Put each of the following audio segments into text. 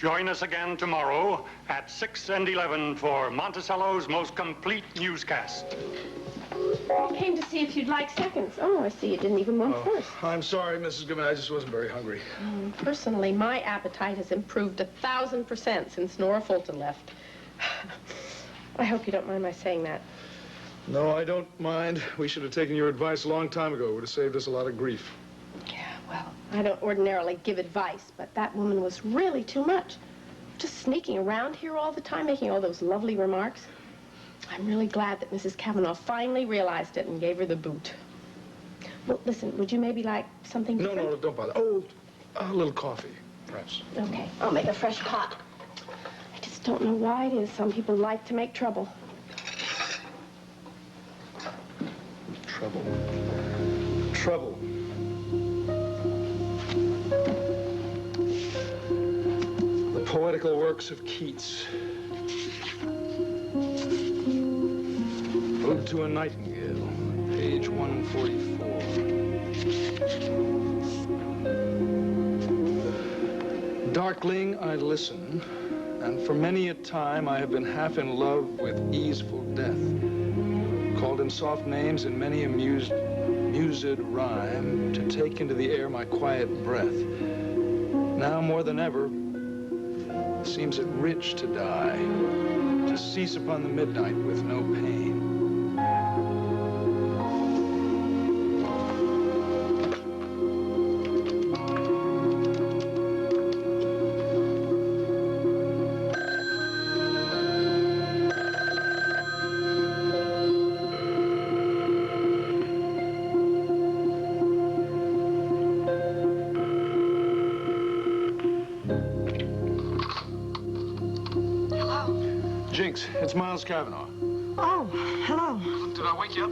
Join us again tomorrow at 6 and 11 for Monticello's most complete newscast. I came to see if you'd like seconds. Oh, I see you didn't even want first. I'm sorry, Mrs. Goodman. I just wasn't very hungry. Personally, my appetite has improved 1,000% since Nora Fulton left. I hope you don't mind my saying that. No, I don't mind. We should have taken your advice a long time ago. It would have saved us a lot of grief. Yeah, well, I don't ordinarily give advice, but that woman was really too much. Just sneaking around here all the time, making all those lovely remarks. I'm really glad that Mrs. Cavanaugh finally realized it and gave her the boot. Well, listen, would you maybe like something different? No, don't bother. Oh, a little coffee, perhaps. Okay, I'll make a fresh pot. I just don't know why it is some people like to make trouble. Trouble. The poetical works of Keats. Ode to a Nightingale, page 144. Darkling I listen, and for many a time I have been half in love with easeful death, called him soft names in many a mused rhyme to take into the air my quiet breath. Now more than ever, seems it rich to die, to cease upon the midnight with no pain. Jinx, it's Miles Cavanaugh. Oh, hello. Did I wake you up?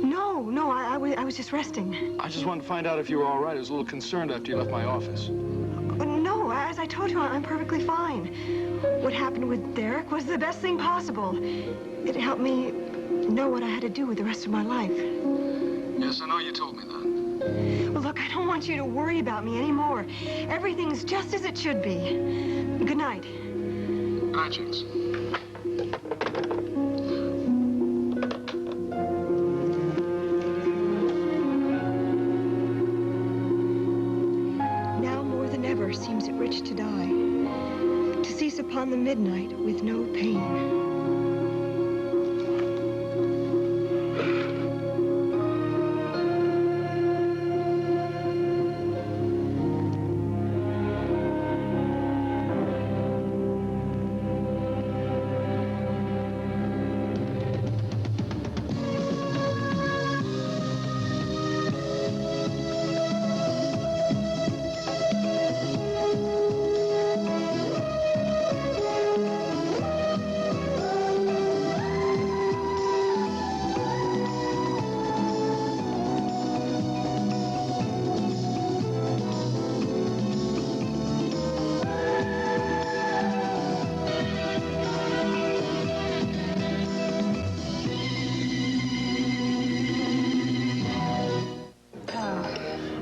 No, I was just resting. I just wanted to find out if you were all right. I was a little concerned after you left my office. No, as I told you, I'm perfectly fine. What happened with Derek was the best thing possible. It helped me know what I had to do with the rest of my life. Yes, I know you told me that. Well, look, I don't want you to worry about me anymore. Everything's just as it should be. Good night. Good night, Jinx. Seems it rich to die, to cease upon the midnight with no pain.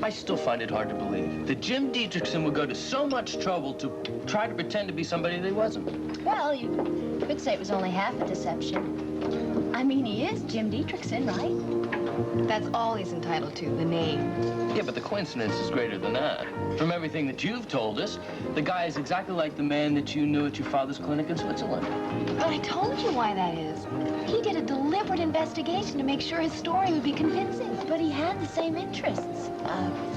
I still find it hard to believe that Jim Dietrichson would go to so much trouble to try to pretend to be somebody that he wasn't. Well, you could say it was only half a deception. I mean, he is Jim Dietrichson, right? That's all he's entitled to, the name. Yeah, but the coincidence is greater than that. From everything that you've told us, the guy is exactly like the man that you knew at your father's clinic in Switzerland. But I told you why that is. He did a deliberate investigation to make sure his story would be convincing. But he had the same interests.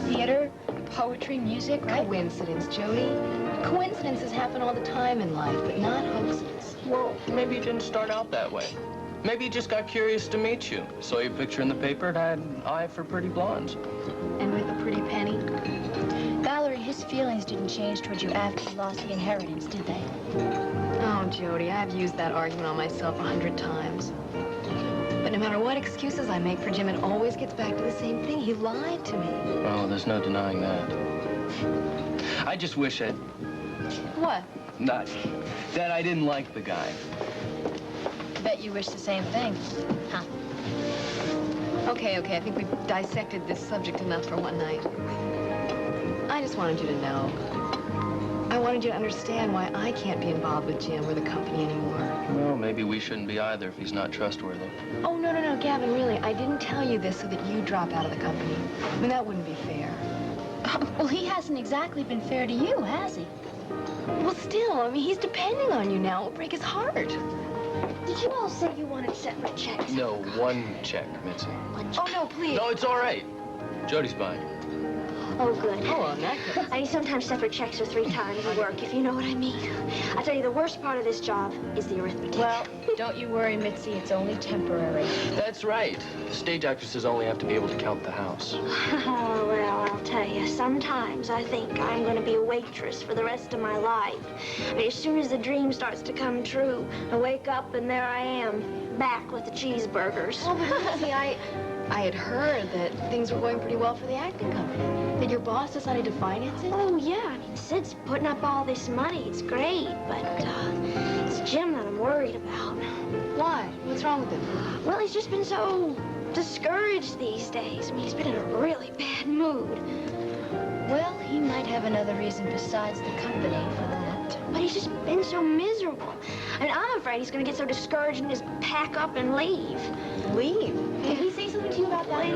Theater, poetry, music, right? Coincidence, Jody. Coincidences happen all the time in life, but not hoaxes. Well, maybe it didn't start out that way. Maybe he just got curious to meet you. Saw your picture in the paper and had an eye for pretty blondes. And with a pretty penny? Valerie, his feelings didn't change towards you after he lost the inheritance, did they? Oh, Jody, I've used that argument on myself 100 times. But no matter what excuses I make for Jim, it always gets back to the same thing. He lied to me. Oh, there's no denying that. I just wish I'd... What? That I didn't like the guy. Bet you wish the same thing. Huh. Okay, I think we've dissected this subject enough for one night. I just wanted you to know I wanted you to understand why I can't be involved with Jim or the company anymore. Well, maybe we shouldn't be either if he's not trustworthy. Oh, no, Gavin, really. I didn't tell you this so that you drop out of the company. I mean, that wouldn't be fair. Well, he hasn't exactly been fair to you, has he? Well, still, I mean, he's depending on you now. It will break his heart. Did you all say you wanted separate checks? No, one check, Mitzi. Oh, no, please. No, it's all right. Jody's buying. Oh, good. Oh, well, in that case. I mean, sometimes separate checks are 3 times the work, if you know what I mean. I tell you, the worst part of this job is the arithmetic. Well, don't you worry, Mitzi. It's only temporary. That's right. Stage actresses only have to be able to count the house. Oh, well, I'll tell you, sometimes I think I'm going to be a waitress for the rest of my life. I mean, as soon as the dream starts to come true, I wake up and there I am, back with the cheeseburgers. Oh, but see, I had heard that things were going pretty well for the acting company. That your boss decided to finance it? Oh, yeah. I mean, Sid's putting up all this money. It's great, but it's Jim that I'm worried about. Why? What's wrong with him? Well, he's just been so discouraged these days. I mean, he's been in a really bad mood. Well, he might have another reason besides the company for that. But he's just been so miserable. I mean, I'm afraid he's going to get so discouraged and just pack up and leave. Leave? Did he say something to you about that?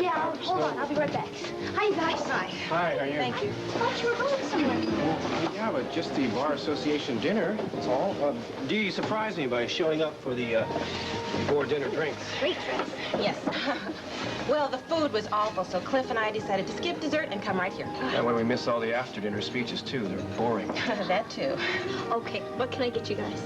Yeah, hold on. I'll be right back. Hi, you guys. Hi. Hi, how are you? Thank you. I thought you were going somewhere. Yeah, but just the Bar Association dinner, that's all. Didi surprised me by showing up for the before dinner drinks. Great dress. Yes. Well, the food was awful, so Cliff and I decided to skip dessert and come right here. And when we miss all the after-dinner speeches, too, they're boring. That, too. Okay, what can I get you guys?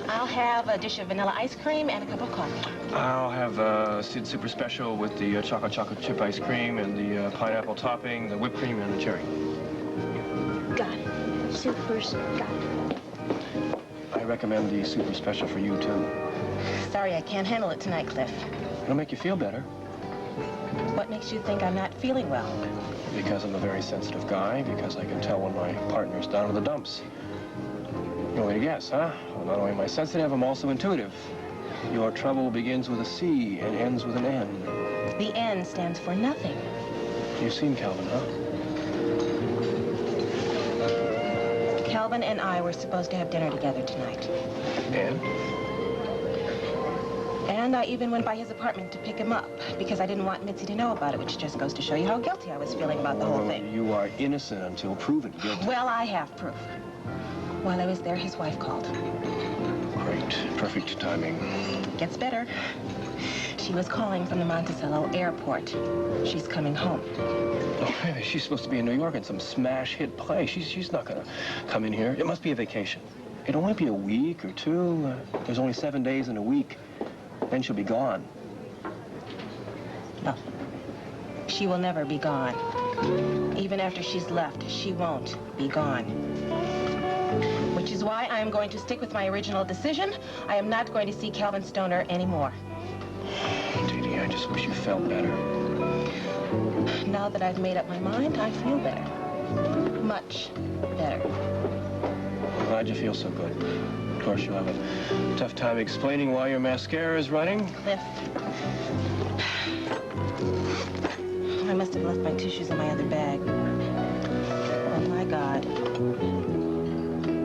I'll have a dish of vanilla ice cream and a cup of coffee. I'll have Sid Super Special with the chocolate chip ice cream and the pineapple topping, the whipped cream, and the cherry. Got it. Supers. Got it. I recommend the Super Special for you, too. Sorry, I can't handle it tonight, Cliff. It'll make you feel better. What makes you think I'm not feeling well? Because I'm a very sensitive guy, because I can tell when my partner's down in the dumps. No way to guess, huh? Well, not only am I sensitive, I'm also intuitive. Your trouble begins with a C and ends with an N. The N stands for nothing. You've seen Calvin, huh? Calvin and I were supposed to have dinner together tonight. And I even went by his apartment to pick him up because I didn't want Mitzi to know about it, which just goes to show you how guilty I was feeling about the whole thing. You are innocent until proven guilty. Well, I have proof. While I was there, his wife called. Great. Perfect timing. Gets better. She was calling from the Monticello airport. She's coming home. Oh, really? She's supposed to be in New York in some smash hit play. She's not gonna come in here. It must be a vacation. It'll only be a week or two. There's only 7 days in a week. Then she'll be gone. No. She will never be gone. Even after she's left, she won't be gone. Which is why I am going to stick with my original decision. I am not going to see Calvin Stoner anymore. Didi, I just wish you felt better. Now that I've made up my mind, I feel better. Much better. I'm glad you feel so good. Of course, you'll have a tough time explaining why your mascara is running. Cliff. I must have left my tissues in my other bag. Oh, my God.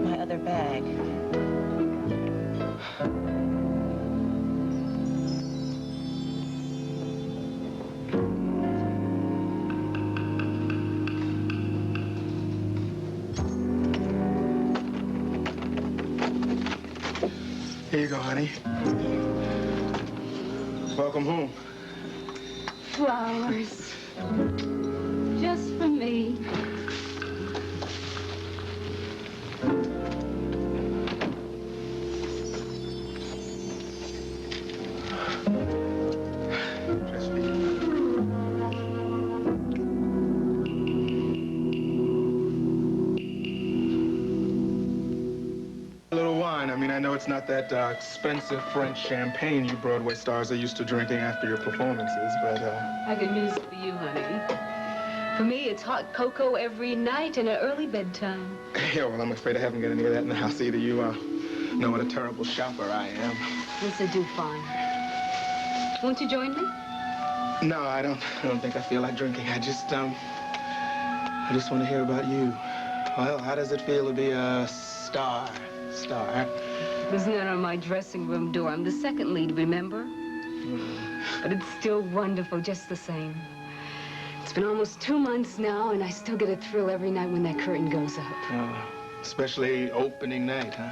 My other bag. Here you go, honey. Welcome home. Flowers. Just for me. Just for you. A little wine. I mean, I know it's not that expensive French champagne you Broadway stars are used to drinking after your performances, but I got news for you, honey. For me, it's hot cocoa every night and an early bedtime. yeah, well, I'm afraid I haven't got any of that in the house either. You know what a terrible shopper I am. Yes, I do fine. Won't you join me? No, I don't think I feel like drinking. I just, I just want to hear about you. Well, how does it feel to be a star? There's none on my dressing room door. I'm the second lead, remember? But it's still wonderful, just the same. It's been almost 2 months now, and I still get a thrill every night when that curtain goes up. Especially opening night, huh?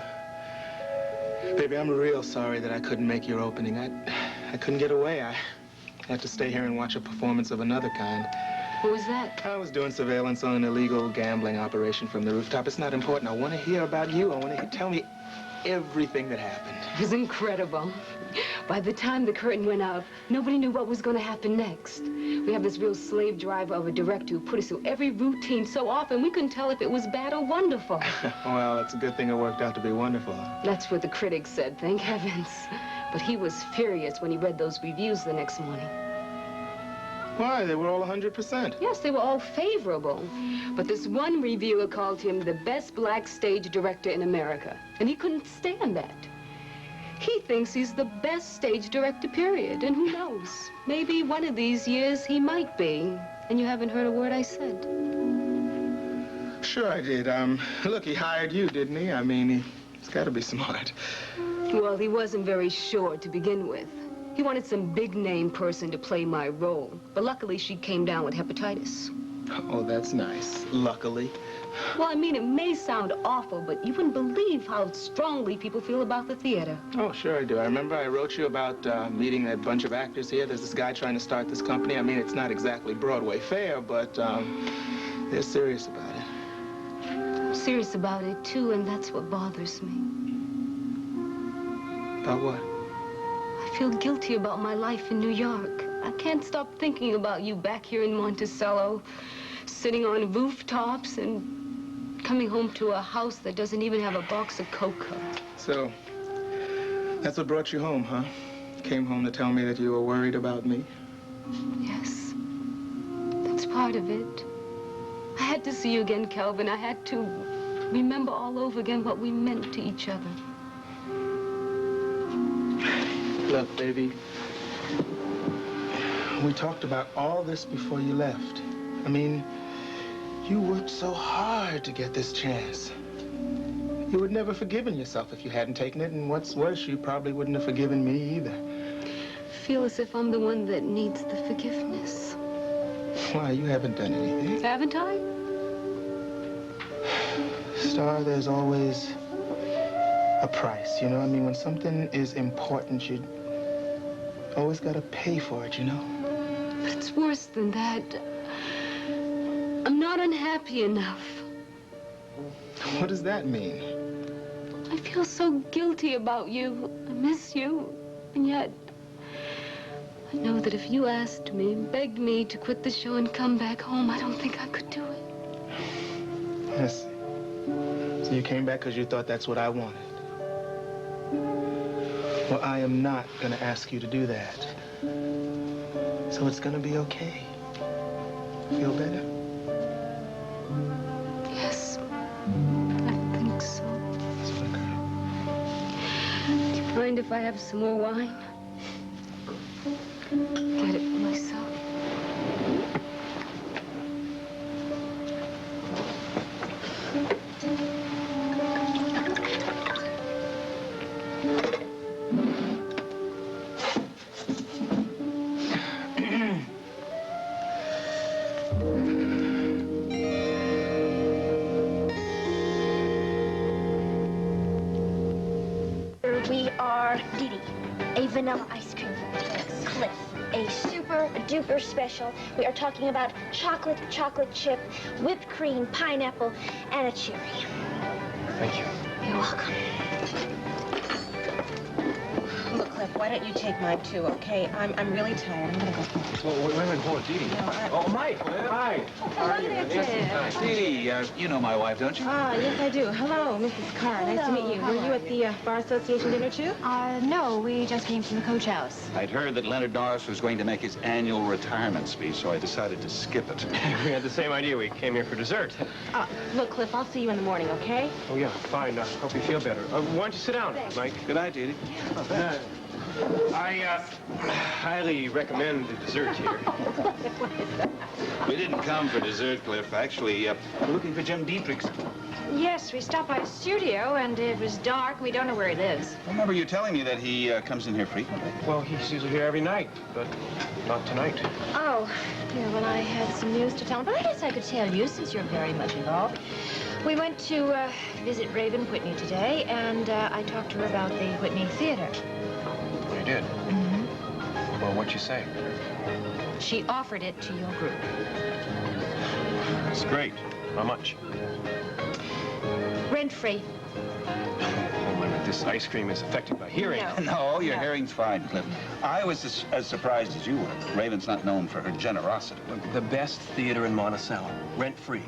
Baby, I'm real sorry that I couldn't make your opening. I couldn't get away. I had to stay here and watch a performance of another kind. What was that? I was doing surveillance on an illegal gambling operation from the rooftop. It's not important. I want to hear about you. I want to hear. Tell me everything that happened. It was incredible. By the time the curtain went up, nobody knew what was going to happen next. We have this real slave driver of a director who put us through every routine so often we couldn't tell if it was bad or wonderful. Well, it's a good thing it worked out to be wonderful. That's what the critics said, thank heavens. But he was furious when he read those reviews the next morning. Why? They were all 100%. Yes, they were all favorable. But this one reviewer called him the best black stage director in America. And he couldn't stand that. He thinks he's the best stage director, period. And who knows? Maybe one of these years he might be. And you haven't heard a word I said. Sure I did. Look, he hired you, didn't he? I mean, he's got to be smart. Well, he wasn't very sure to begin with. He wanted some big-name person to play my role. But luckily, she came down with hepatitis. Oh, that's nice. Luckily. Well, I mean, it may sound awful, but you wouldn't believe how strongly people feel about the theater. Oh, sure I do. I remember I wrote you about meeting that bunch of actors here. There's this guy trying to start this company. I mean, it's not exactly Broadway fare, but they're serious about it. I'm serious about it, too, and that's what bothers me. About what? I feel guilty about my life in New York. I can't stop thinking about you back here in Monticello, sitting on rooftops and coming home to a house that doesn't even have a box of cocoa. So, that's what brought you home, huh? Came home to tell me that you were worried about me? Yes. That's part of it. I had to see you again, Calvin. I had to remember all over again what we meant to each other. Look, baby, we talked about all this before you left. I mean, you worked so hard to get this chance. You would never have forgiven yourself if you hadn't taken it, and what's worse, you probably wouldn't have forgiven me either. I feel as if I'm the one that needs the forgiveness. Why, you haven't done anything. Haven't I? Star, there's always a price, you know? I mean, when something is important, you always gotta pay for it, you know? But it's worse than that. I'm not unhappy enough. What does that mean? I feel so guilty about you. I miss you. And yet, I know that if you asked me, begged me to quit the show and come back home, I don't think I could do it. Yes. So you came back because you thought that's what I wanted. Well, I am not gonna ask you to do that. So it's gonna be okay. Feel better? Yes, I think so. Do you mind if I have some more wine? Get it for myself. We are Didi, a vanilla ice cream. Cliff, a super duper special. We are talking about chocolate chip, whipped cream, pineapple, and a cherry. Thank you. You're welcome. Look, Cliff, why don't you take mine too, okay? I'm really tired. I'm gonna go home. Oh, wait a minute, hold it, Didi. Oh, Mike. Hi. How are you? Yes, Didi, you know my wife, don't you? Ah, yes, I do. Hello, Mrs. Carr. Nice to meet you. Were you at the Bar Association dinner, too? No, we just came from the coach house. I'd heard that Leonard Norris was going to make his annual retirement speech, so I decided to skip it. We had the same idea. We came here for dessert. Look, Cliff, I'll see you in the morning, okay? Oh, yeah, fine. Hope you feel better. Why don't you sit down, Mike? Good night, Didi. I highly recommend the dessert here. We didn't come for dessert, Cliff. Actually, we're looking for Jim Dietrich's. Yes, we stopped by his studio, and it was dark. We don't know where he lives. I remember you telling me that he comes in here frequently. Well, he's usually here every night, but not tonight. Oh, yeah, well, I had some news to tell him, but I guess I could tell you since you're very much involved. We went to visit Raven Whitney today, and I talked to her about the Whitney Theater. Oh, you did? Mm-hmm. Well, what'd you say? She offered it to your group. It's great. How much? Rent-free. Oh, wait a minute. This ice cream is affected by hearing. No, your hearing's fine, Cliff. I was as surprised as you were. Raven's not known for her generosity. The best theater in Monticello. Rent-free.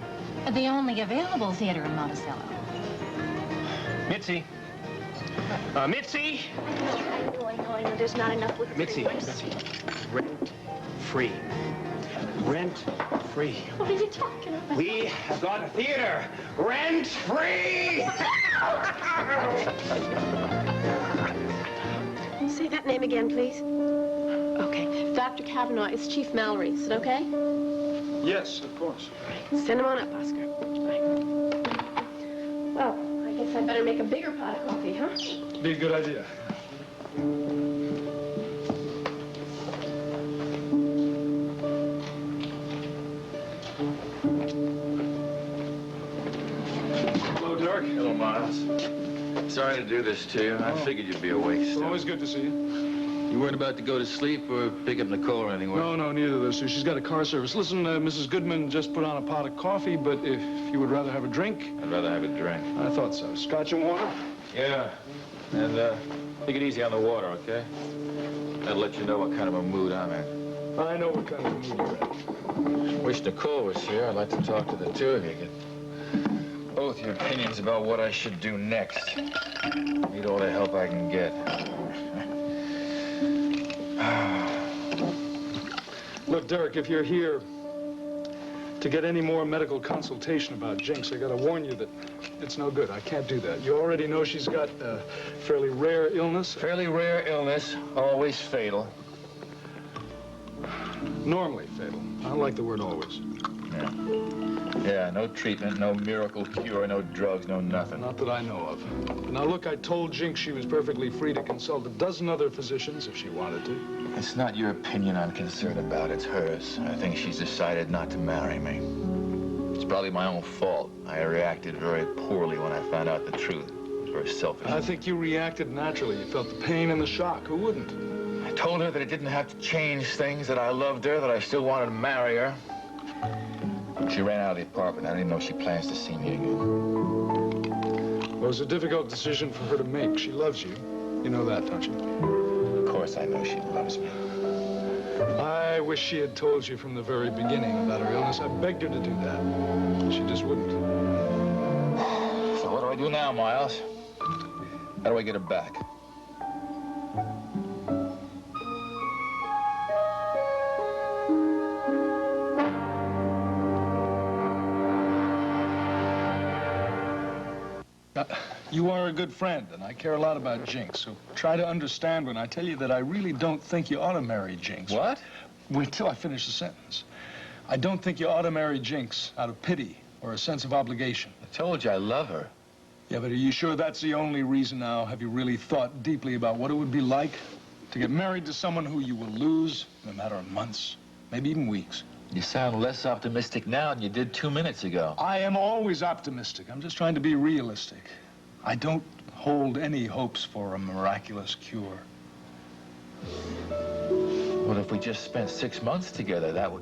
The only available theater in Monticello. Mitzi. Mitzi! I know there's not enough with Mitzi. Rent-free. Rent-free. What are you talking about? We have got a theater. Rent-free! Say that name again, please. Okay. Dr. Kavanaugh, it's Chief Mallory. Is it okay? Yes, of course. Send him on up, Oscar. Bye. Well, I guess I'd better make a bigger pot of coffee, huh? Be a good idea. Hello, Dirk. Hello, Miles. Sorry to do this to you. I figured you'd be awake It's still. always good to see you. You weren't about to go to sleep or pick up Nicole or anywhere? No, neither of those two. She's got a car service. Listen, Mrs. Goodman just put on a pot of coffee, but if you would rather have a drink... I'd rather have a drink. I thought so. Scotch and water? Yeah. And, take it easy on the water, okay? That'll let you know what kind of a mood I'm in. I know what kind of mood you're in. Wish Nicole was here. I'd like to talk to the two of you. Get both your opinions about what I should do next. Need all the help I can get. Look, Derek, if you're here to get any more medical consultation about Jinx, I gotta warn you that it's no good. I can't do that. You already know she's got a fairly rare illness. Fairly rare illness, always fatal. Normally fatal. I don't like the word always. Yeah, no treatment, no miracle cure, no drugs, no nothing. Not that I know of. Now, look, I told Jinx she was perfectly free to consult a dozen other physicians if she wanted to. It's not your opinion I'm concerned about, it's hers. I think she's decided not to marry me. It's probably my own fault. I reacted very poorly when I found out the truth. I was very selfish. I think you reacted naturally. You felt the pain and the shock. Who wouldn't? I told her that it didn't have to change things, that I loved her, that I still wanted to marry her. She ran out of the apartment. I didn't know she plans to see me again. Well, it was a difficult decision for her to make. She loves you. You know that, don't you? Of course I know she loves me. I wish she had told you from the very beginning about her illness. I begged her to do that. She just wouldn't. So what do I do now, Miles? How do I get her back? You are a good friend, and I care a lot about Jinx, so try to understand when I tell you that I really don't think you ought to marry Jinx. What? Wait till I finish the sentence. I don't think you ought to marry Jinx out of pity or a sense of obligation. I told you I love her. Yeah, but are you sure that's the only reason now? Have you really thought deeply about what it would be like to get married to someone who you will lose in a matter of months, maybe even weeks? You sound less optimistic now than you did 2 minutes ago. I am always optimistic. I'm just trying to be realistic. I don't hold any hopes for a miraculous cure. Well, if we just spent 6 months together, that would...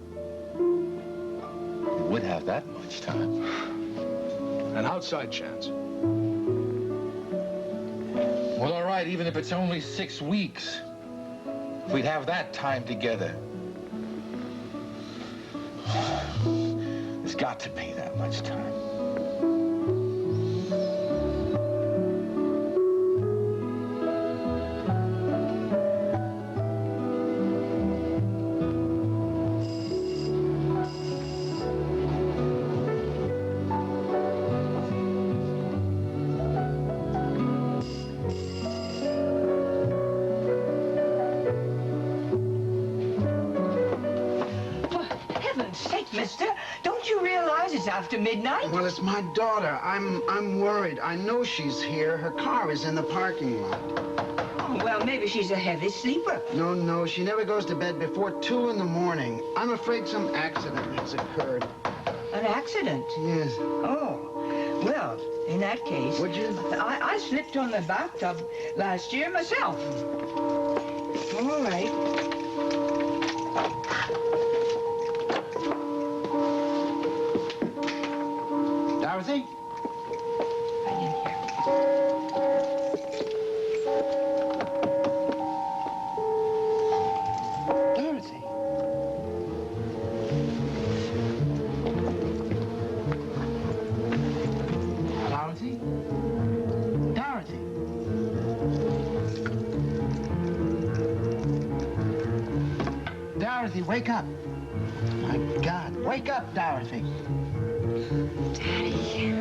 We would have that much time. An outside chance. Well, all right, even if it's only 6 weeks. We'd have that time together. There's got to be that much time. heaven's sake, mister, don't you realize it's after midnight? Well, it's my daughter. I'm worried. I know she's here. Her car is in the parking lot. Oh, well, maybe she's a heavy sleeper. No, she never goes to bed before 2 in the morning. I'm afraid some accident has occurred. An accident? Yes. Oh, well, in that case... Would you? I slipped on the bathtub last year myself. All right. Dorothy? Right in here. Dorothy? Dorothy? Dorothy? Dorothy, wake up. My God, wake up, Dorothy. Daddy.